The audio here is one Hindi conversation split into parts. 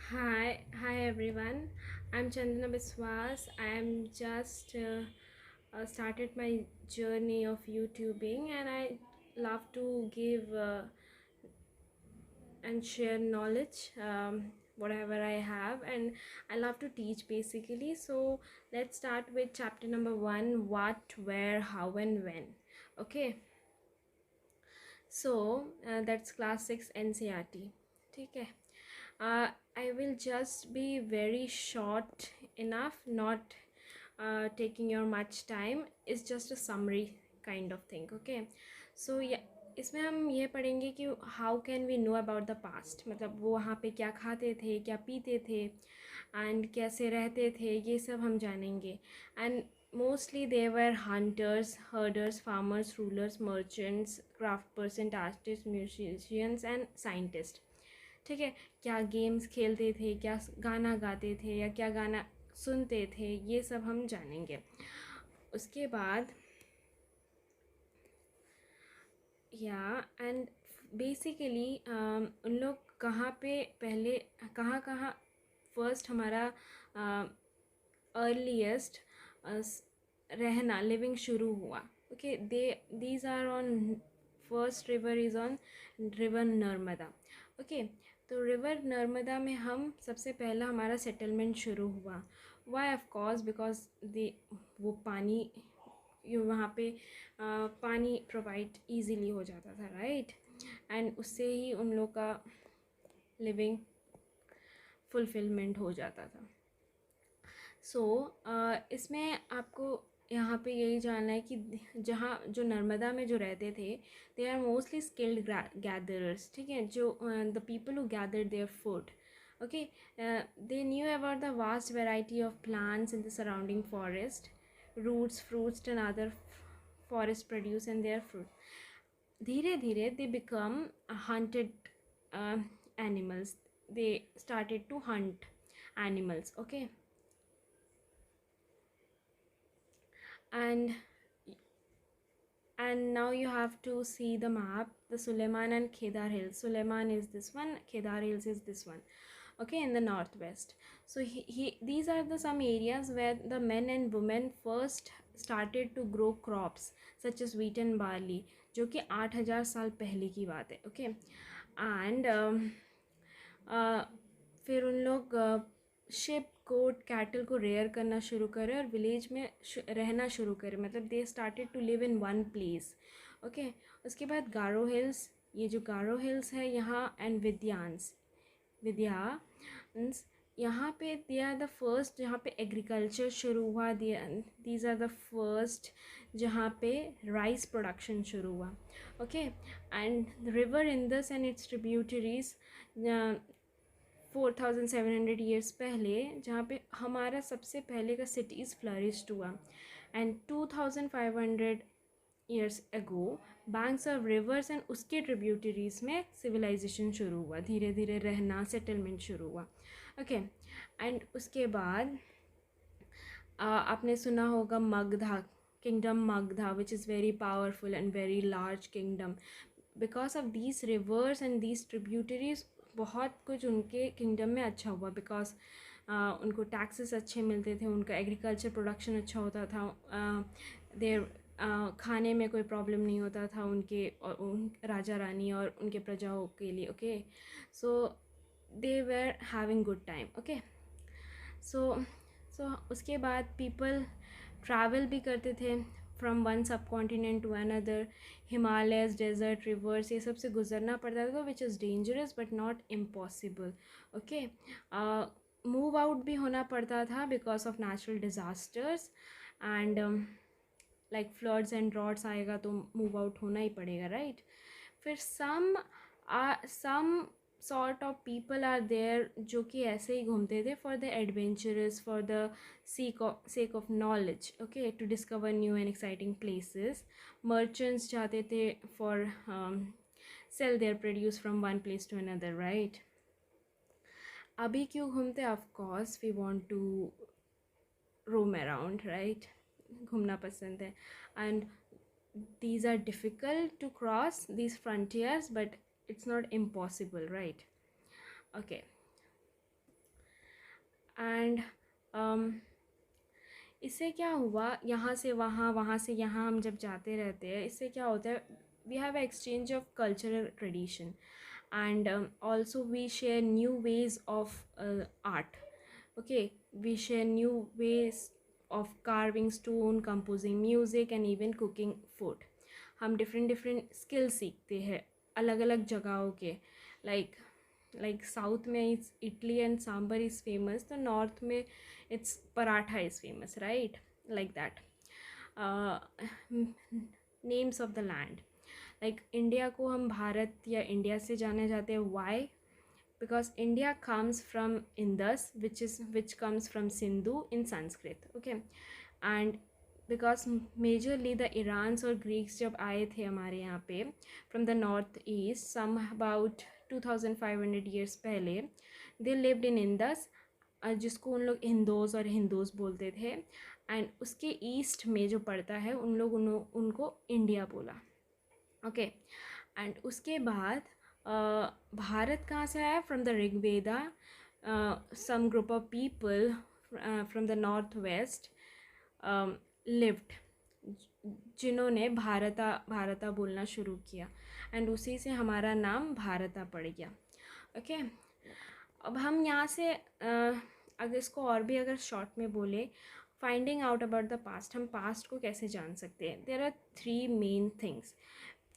Hi everyone. I'm Chandana Biswas. I am just started my journey of YouTubing, and I love to give and share knowledge, whatever I have, and I love to teach basically. So let's start with chapter number 1: what, where, how, and when. Okay, so that's class 6 NCRT. Okay. I will just be very short enough, not taking your much time. It's just a summary kind of thing. Okay, so yeah, इसमें हम ये पढ़ेंगे कि how can we know about the past, मतलब वो वहाँ पे क्या खाते थे, क्या पीते थे, एंड कैसे रहते थे, ये सब हम जानेंगे. And mostly they were hunters, herders, farmers, rulers, merchants, craft person, artist, musicians and scientist. ठीक है, क्या गेम्स खेलते थे, क्या गाना गाते थे, या क्या गाना सुनते थे, ये सब हम जानेंगे. उसके बाद या एंड बेसिकली उन लोग कहाँ पे पहले कहाँ कहाँ फर्स्ट हमारा अर्लीस्ट रहना लिविंग शुरू हुआ. Okay, these are on first river is on river Narmada. Okay, तो रिवर नर्मदा में हम सबसे पहला हमारा सेटलमेंट शुरू हुआ. Why? Of course because they वो पानी वहाँ पे पानी प्रोवाइड इजीली हो जाता था, राइट, एंड उससे ही उन लोग का लिविंग फुलफिलमेंट हो जाता था. सो इसमें आपको यहाँ पे यही जानना है कि जहाँ जो नर्मदा में जो रहते थे, they are mostly skilled gatherers. ठीक है, जो the people who gather their food. Okay, they knew about the vast variety of plants in the surrounding forest, roots, fruits and other forest produce and their fruit. धीरे धीरे they become hunted animals. They started to hunt animals. Okay, and now you have to see the map, the Suleiman and Kedar Hills. Suleiman is this one, Kedar Hills is this one. Okay, in the northwest. So these are the some areas where the men and women first started to grow crops such as wheat and barley, जो कि 8,000 साल पहले की बात है. ओके, एंड फिर उन लोग शिप, गोट, कैटल को रेयर करना शुरू करे और विलेज में रहना शुरू करे, मतलब they started to live in one place. Okay, उसके बाद गारो हिल्स, ये जो गारो हिल्स है यहाँ, एंड विद्यांस, यहाँ पे दे आर द फर्स्ट जहाँ पे एग्रीकल्चर शुरू हुआ. दीज आर द फर्स्ट जहाँ पे राइस प्रोडक्शन शुरू हुआ. Okay, and river Indus and it's tributaries 4,700 years पहले, जहाँ पे हमारा सबसे पहले का सिटीज़ फ्लरिश्ड हुआ. And 2,500 years ago banks of reverse and उसके ट्रिब्यूटरीज़ में सिविलाइजेशन शुरू हुआ. धीरे धीरे रहना, सेटलमेंट शुरू हुआ. ओके, एंड उसके बाद आपने सुना होगा Magadha, kingdom Magadha, which is very powerful and very large kingdom. Because of these rivers and these tributaries बहुत कुछ उनके किंगडम में अच्छा हुआ. बिकॉज उनको टैक्सेस अच्छे मिलते थे, उनका एग्रीकल्चर प्रोडक्शन अच्छा होता था, देर खाने में कोई प्रॉब्लम नहीं होता था उनके और उन राजा रानी और उनके प्रजाओं के लिए. Okay, so they were having good time. Okay, so उसके बाद पीपल ट्रैवल भी करते थे from one subcontinent to another. Himalayas, desert, rivers, ये सब से गुजरना पड़ता था, which is dangerous but not impossible. Okay, move out भी होना पड़ता था because of natural disasters, and like floods and droughts आएगा तो मूव आउट होना ही पड़ेगा, राइट. फिर some sort of people are there जो कि ऐसे ही घूमते थे for the adventurous, for the sake of knowledge. Okay, to discover new and exciting places. Merchants जाते थे for sell their produce from one place to another, right. अभी क्यों घूमते? of course we want to roam around, right. घूमना पसंद है, and these are difficult to cross these frontiers, but it's not impossible, right. Okay, and इससे क्या हुआ, यहाँ से वहाँ, वहाँ से यहाँ हम जब जाते रहते हैं, इससे क्या होता है, we have exchange of cultural tradition and also we share new ways of art. Okay, we share new ways of carving stone, composing music and even cooking food. हम different different skills सीखते हैं अलग अलग जगहों के, like साउथ में it's idli and sambar is famous, तो नॉर्थ में it's paratha is famous, right, like that. Names of the land, like India को हम भारत या इंडिया से जाने जाते हैं. Why? Because India comes from Indus which comes from Sindhu in Sanskrit. Okay, and because majorly the Irans और ग्रीक्स जब आए थे हमारे यहाँ पे from the north east some about 2500 years पहले, दे लिव्ड इन इंदस, जिसको उन लोग हिंदोज और हिंदूज बोलते थे, एंड उसके ईस्ट में जो पड़ता है उन लोग उनको इंडिया बोला. ओके, एंड उसके बाद भारत कहाँ से आया? From the Rigveda. Some group of people from the north west lived, जिन्होंने भारता बोलना शुरू किया, एंड उसी से हमारा नाम भारता पड़ गया. ओके, अब हम यहाँ से अगर इसको और भी अगर शॉर्ट में बोले, finding out about the past, हम पास्ट को कैसे जान सकते हैं? There are 3 main things.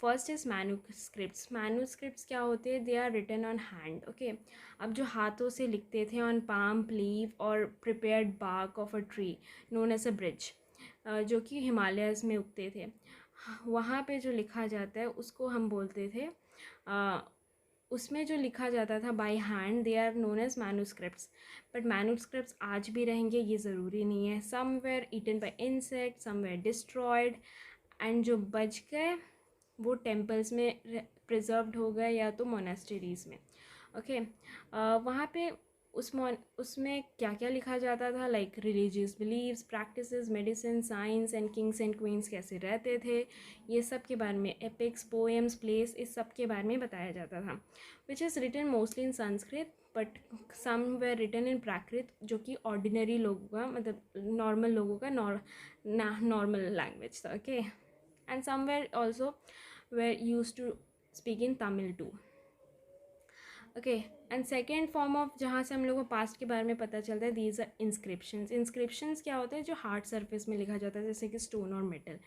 First is manuscripts. Manuscripts क्या होते हैं? They are written on hand. Okay, अब जो हाथों से लिखते थे ऑन पाम लीव और prepared bark of a tree known as a birch, जो कि हिमालयस में उगते थे, वहाँ पे जो लिखा जाता है उसको हम बोलते थे, उसमें जो लिखा जाता था by hand, they are known as manuscripts. But manuscripts आज भी रहेंगे ये ज़रूरी नहीं है. Some were eaten by insect, some were destroyed, and जो बच गए वो टेम्पल्स में प्रिजर्व्ड हो गए या तो मोनेस्ट्रीज़ में. ओके, वहाँ पे उसमें क्या क्या लिखा जाता था? Like religious beliefs, practices, medicine, science and kings and queens कैसे रहते थे, ये सब के बारे में, एपिक्स, पोएम्स, प्लेस, इस सब के बारे में बताया जाता था. Which is written mostly in Sanskrit, but some were written in Prakrit, जो कि ऑर्डिनरी लोगों का, मतलब नॉर्मल लोगों का नॉर्मल लैंग्वेज था. Okay, and some were also were use to speak in Tamil too. Okay, and second form of जहाँ से हम लोग को पास्ट के बारे में पता चलता है, दीज आर इंस्क्रिप्शंस. इंस्क्रिप्शंस क्या होते हैं? जो हार्ड सरफेस में लिखा जाता है, जैसे कि स्टोन और मेटल.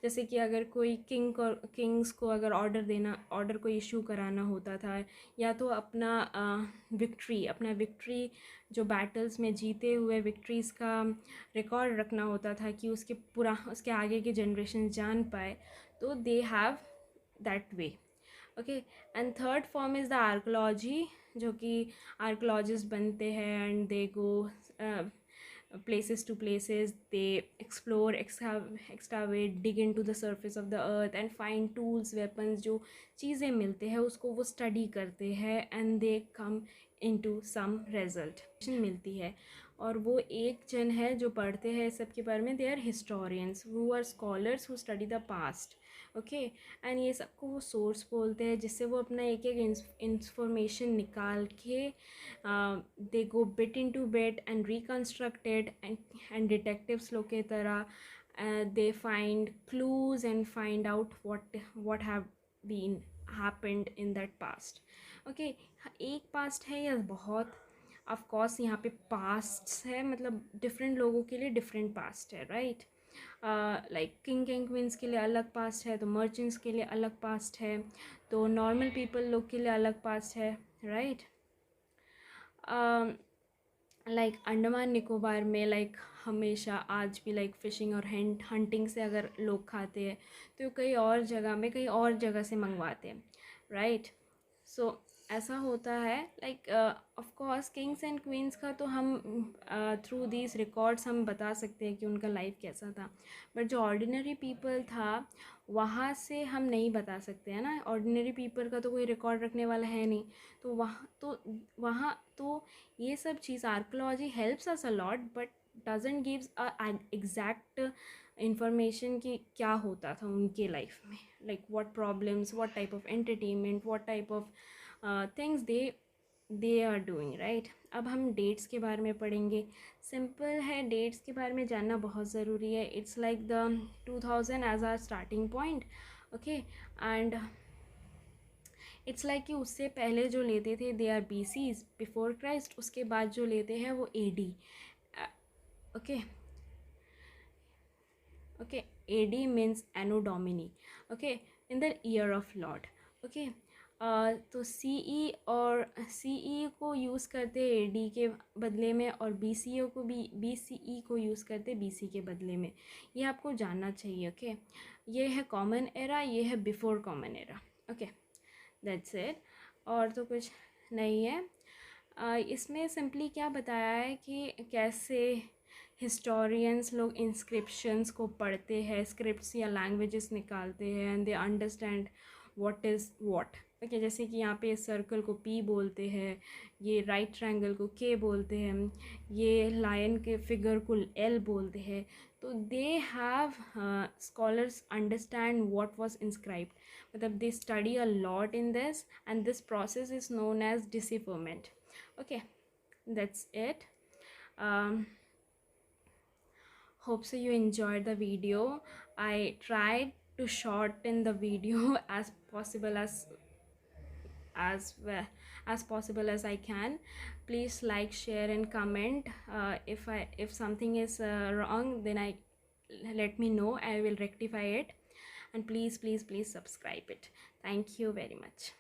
जैसे कि अगर कोई किंग्स को अगर ऑर्डर को इशू कराना होता था, या तो अपना विक्ट्री जो बैटल्स में जीते हुए विक्ट्रीज़ का रिकॉर्ड रखना होता था कि उसके आगे के जनरेशन जान पाए, तो they have that way. Okay, and third form is the archaeology, जो कि आर्कोलॉजिस्ट बनते हैं and they go places to places, they explore, excavate, dig into the surface of the earth and find tools, weapons, जो चीज़ें मिलते हैं उसको वो स्टडी करते हैं, and they come into some result मिलती है. और वो एक जन है जो पढ़ते हैं सब के बारे में, they are historians who are scholars who study the past. Okay, and ये सबको वो सोर्स बोलते हैं, जिससे वो अपना एक एक इंफॉर्मेशन निकाल के they go bit in to bit and reconstructed, and detectives लोग की तरह they find clues and find out what have been happened in that past. Okay, एक पास्ट है या बहुत? ऑफ कोर्स यहाँ पे पास्ट्स है, मतलब डिफरेंट लोगों के लिए डिफरेंट पास्ट है, right. Like king and queen's के लिए अलग पास्ट है, तो मर्चेंट्स के लिए अलग पास्ट है, तो नॉर्मल पीपल लोग के लिए अलग पास्ट है, राइट. लाइक अंडमान निकोबार में लाइक हमेशा आज भी लाइक फ़िशिंग और हंटिंग से अगर लोग खाते हैं, तो कई और जगह से मंगवाते हैं, राइट. सो ऐसा होता है. Like of course Kings and queen's का तो हम थ्रू दीज रिकॉर्ड्स हम बता सकते हैं कि उनका लाइफ कैसा था, बट जो ऑर्डिनरी पीपल था वहाँ से हम नहीं बता सकते हैं ना. ऑर्डिनरी पीपल का तो कोई रिकॉर्ड रखने वाला है नहीं, तो वहाँ तो ये सब चीज़ archaeology helps us a lot, but doesn't gives a exact information कि क्या होता था उनके लाइफ में, like what problems, what type of entertainment, what type of things they they are doing, right. अब हम डेट्स के बारे में पढ़ेंगे। सिंपल है, डेट्स के बारे में जानना बहुत ज़रूरी है। It's like the 2000 as our starting point, okay. And it's like कि उससे पहले जो लेते थे they are BCs, before Christ. उसके बाद जो लेते हैं वो AD, okay okay. AD means anno domini, okay, in the year of lord, okay. तो CE और CE को यूज़ करते हैं AD के बदले में, और BCE को भी BCE को यूज़ करते हैं BC के बदले में। ये आपको जानना चाहिए, ओके। ये है कॉमन एरा, ये है before common era, okay, that's it. और तो कुछ नहीं है। इसमें सिंपली क्या बताया है कि कैसे हिस्टोरियंस लोग इंस्क्रिप्शंस को पढ़ते हैं, स्क्रिप्ट्स या लैंग्वेजेस निकालते हैं, and they understand what is what, okay. जैसे कि यहाँ पे सर्कल को P बोलते हैं, ये राइट ट्रायंगल को K बोलते हैं, ये लायन के फिगर को L बोलते हैं। तो they have scholars understand what was inscribed, मतलब they study a lot in this, and this process is known as decipherment, okay, that's it. Hope so you enjoyed the video. I tried to shorten the video as possible well as possible as I can. Please like, share and comment. If something is wrong, then let me know. I will rectify it. And please subscribe it. Thank you very much.